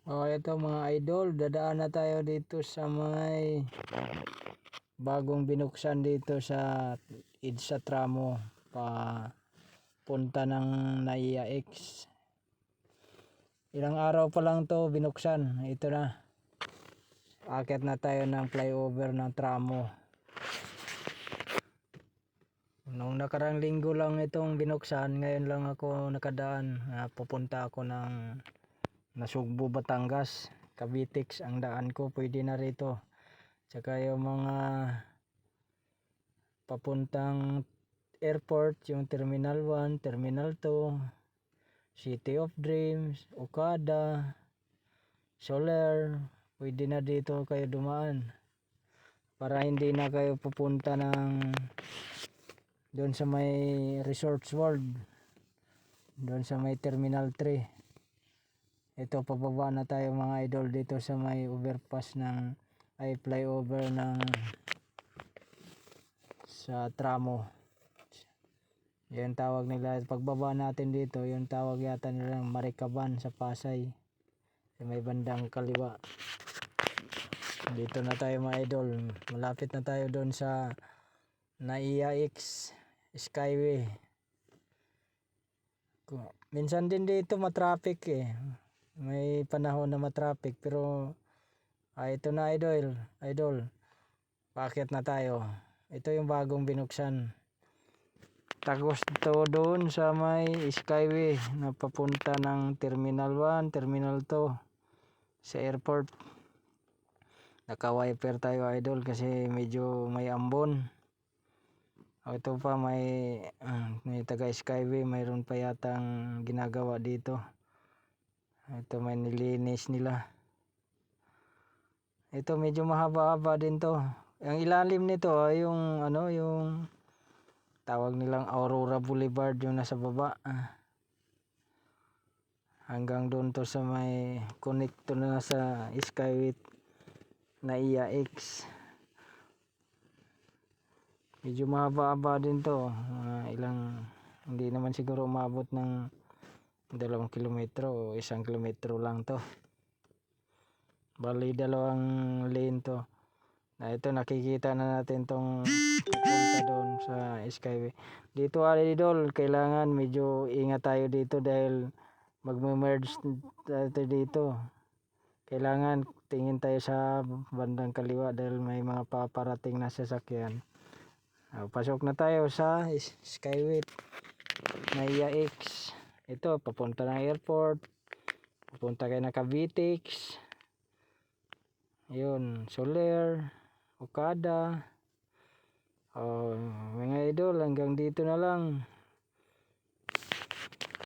Ito mga idol, dadaan na tayo dito sa may bagong binuksan dito sa EDSA Tramo pa punta ng NAIA X. Ilang araw pa lang to binuksan. Ito na. Akit na tayo ng flyover ng Tramo. Nung nakarang linggo lang itong binuksan, ngayon lang ako nakadaan. Pupunta ako ng Nasugbu, Batangas. Cavitex ang daan ko, pwede na rito. Tsaka yung mga papuntang airport, yung Terminal 1, Terminal 2, City of Dreams, Okada, Soler, pwede na dito kayo dumaan. Para hindi na kayo pupunta ng doon sa may Resorts World, doon sa may Terminal 3. Ito, pababa na tayo mga idol dito sa may overpass ng flyover ng sa Tramo. Yan tawag nila. Pagbaba natin dito, yung tawag yata nila Marikaban sa Pasay, sa may bandang kaliwa. Dito na tayo mga idol, malapit na tayo doon sa NAIA X Skyway. Minsan din dito matraffic may panahon na matraffic, pero ito na idol, bakit na tayo. Ito yung bagong binuksan. Tagos to doon sa may Skyway na papunta ng Terminal 1, Terminal 2 sa airport. Naka-wiper tayo idol kasi medyo may ambon. Ito pa may taga Skyway, mayroon pa yatang ginagawa dito. Ito may nilinis nila. Ito medyo mahaba-haba din to. Ang ilalim nito ay yung yung tawag nilang Aurora Boulevard, yung nasa baba. Hanggang doon to sa may connect to na sa Skyway NAIA X. Medyo mahaba-haba din to. Ilang, hindi naman siguro umabot ng 2 kilometro o 1 kilometro lang to. Bali 2 lane to. Ito nakikita na natin tong punta doon sa Skyway. Dito idol, kailangan medyo ingat tayo dito dahil magme-merge tayo dito. Kailangan tingin tayo sa bandang kaliwa dahil may mga paparating na sasakyan. Pasok na tayo sa Skyway NAIA X. Ito papunta ng airport, papunta kayo na Cavitex, yun, Soler, Okada. Mga idol, hanggang dito na lang.